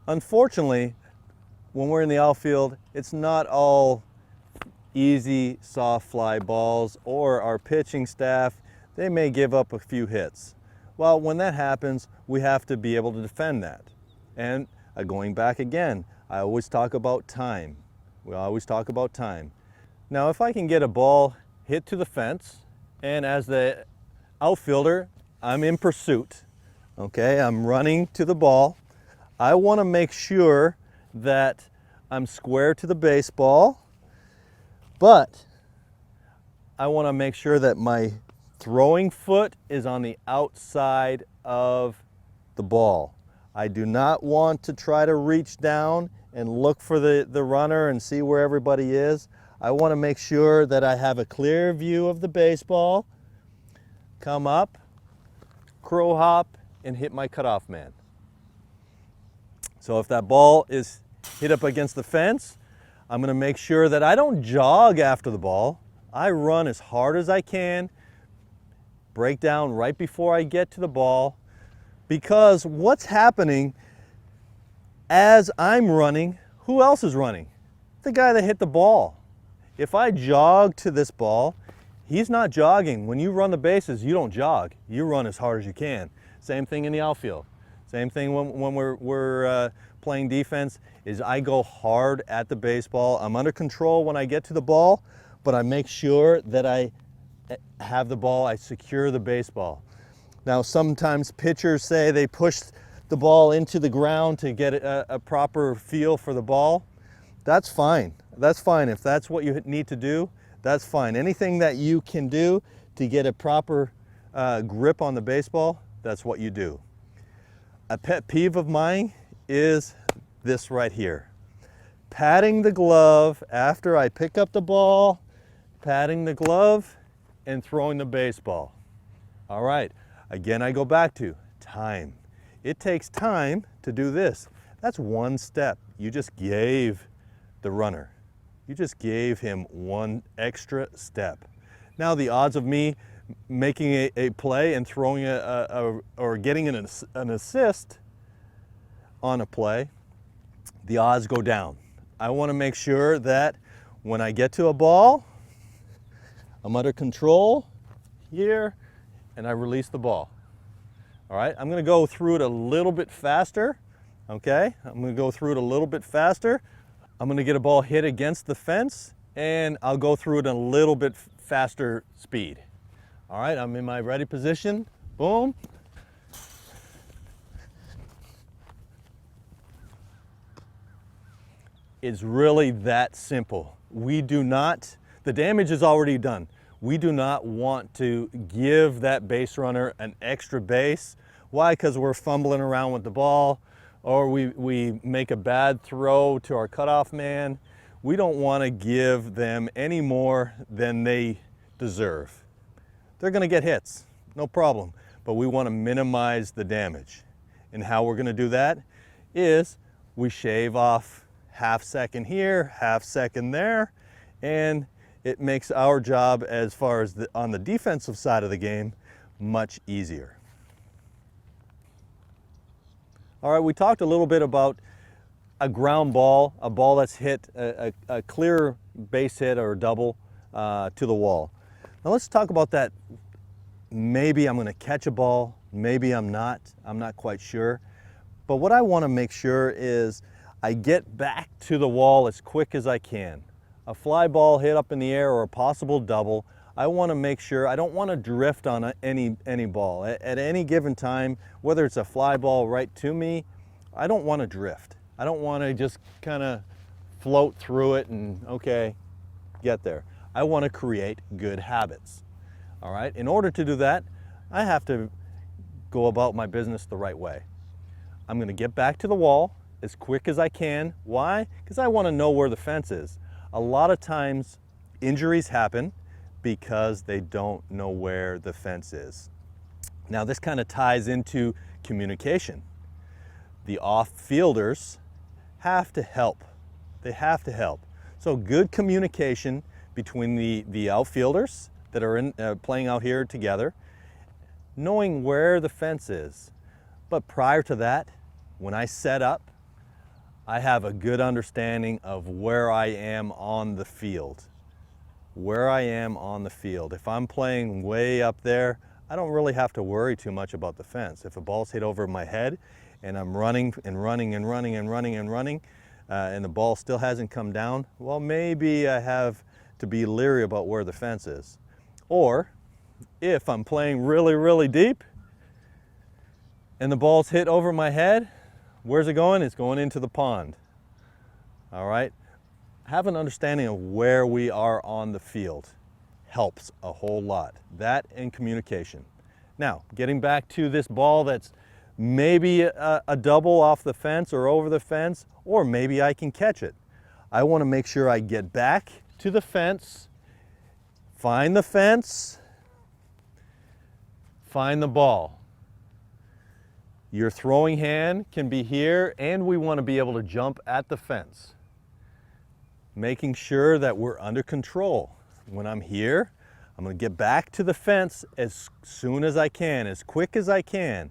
Unfortunately, when we're in the outfield, it's not all easy soft fly balls, or our pitching staff, they may give up a few hits. Well, when that happens, we have to be able to defend that. And going back again, I always talk about time. We always talk about time. Now, if I can get a ball hit to the fence, and as the outfielder, I'm in pursuit, okay? I'm running to the ball. I want to make sure that I'm square to the baseball, but I want to make sure that my throwing foot is on the outside of the ball. I do not want to try to reach down and look for the runner and see where everybody is. I want to make sure that I have a clear view of the baseball, come up, crow hop, and hit my cutoff man. So if that ball is hit up against the fence, I'm going to make sure that I don't jog after the ball. I run as hard as I can, break down right before I get to the ball, because what's happening as I'm running, who else is running? The guy that hit the ball. If I jog to this ball, he's not jogging. When you run the bases, you don't jog. You run as hard as you can. Same thing in the outfield. Same thing when we're playing defense, is I go hard at the baseball. I'm under control when I get to the ball, but I make sure that I have the ball, I secure the baseball. Now, sometimes pitchers say they push the ball into the ground to get a proper feel for the ball. That's fine. That's fine. If that's what you need to do, that's fine. Anything that you can do to get a proper grip on the baseball, that's what you do. A pet peeve of mine is this right here. Patting the glove after I pick up the ball, patting the glove and throwing the baseball. All right, again, I go back to time. It takes time to do this. That's one step. You just gave the runner. You just gave him one extra step. Now the odds of me making a play and throwing or getting an assist on a play, the odds go down. I want to make sure that when I get to a ball, I'm under control here and I release the ball. All right, I'm going to go through it a little bit faster. Okay, I'm going to go through it a little bit faster. I'm going to get a ball hit against the fence and I'll go through it in a little bit faster speed. All right, I'm in my ready position. Boom. It's really that simple. We do not, the damage is already done. We do not want to give that base runner an extra base. Why? Because we're fumbling around with the ball, or we make a bad throw to our cutoff man. We don't want to give them any more than they deserve. They're going to get hits, no problem, but we want to minimize the damage. And how we're going to do that is we shave off half second here, half second there, and it makes our job as far as on the defensive side of the game much easier. All right, we talked a little bit about a ground ball, a ball that's hit, a clear base hit or double to the wall. Now let's talk about that. Maybe I'm going to catch a ball, maybe I'm not quite sure. But what I want to make sure is I get back to the wall as quick as I can. A fly ball hit up in the air or a possible double, I want to make sure, I don't want to drift on any ball. At any given time, whether it's a fly ball right to me, I don't want to drift. I don't want to just kind of float through it and, okay, get there. I want to create good habits. All right, in order to do that, I have to go about my business the right way. I'm going to get back to the wall as quick as I can. Why? Because I want to know where the fence is. A lot of times injuries happen because they don't know where the fence is. Now this kind of ties into communication. The off-fielders have to help. They have to help. So good communication between the outfielders that are playing out here together, knowing where the fence is. But prior to that, when I set up, I have a good understanding of where I am on the field. Where I am on the field. If I'm playing way up there, I don't really have to worry too much about the fence. If a ball's hit over my head and I'm running and running and running and running and running, and the ball still hasn't come down, well, maybe I have to be leery about where the fence is. Or if I'm playing really, really deep and the ball's hit over my head, where's it going? It's going into the pond. All right? Have an understanding of where we are on the field helps a whole lot. That and communication. Now, getting back to this ball that's maybe a double off the fence or over the fence, or maybe I can catch it. I want to make sure I get back to the fence, find the fence, find the ball. Your throwing hand can be here, and we want to be able to jump at the fence. Making sure that we're under control. When I'm here, I'm going to get back to the fence as soon as I can, as quick as I can.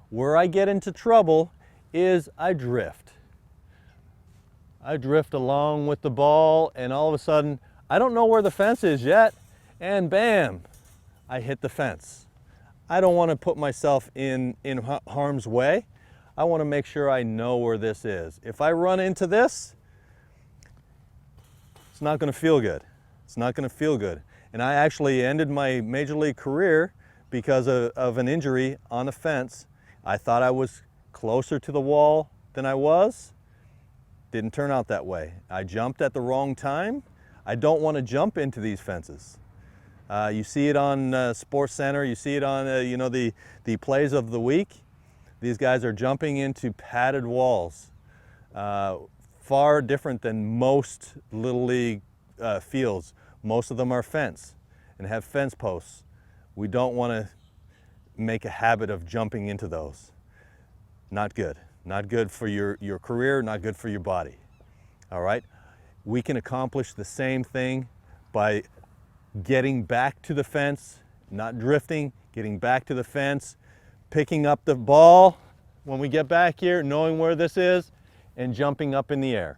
Where I get into trouble is I drift. I drift along with the ball, and all of a sudden, I don't know where the fence is yet, and bam, I hit the fence. I don't want to put myself in harm's way. I want to make sure I know where this is. If I run into this, it's not going to feel good. It's not going to feel good. And I actually ended my major league career because of an injury on the fence. I thought I was closer to the wall than I was. Didn't turn out that way. I jumped at the wrong time. I don't want to jump into these fences. You see it on Sports Center. You see it on the plays of the week. These guys are jumping into padded walls. Far different than most Little League fields. Most of them are fence and have fence posts. We don't want to make a habit of jumping into those. Not good. Not good for your career, not good for your body. All right? We can accomplish the same thing by getting back to the fence, not drifting, getting back to the fence, picking up the ball when we get back here, knowing where this is, and jumping up in the air.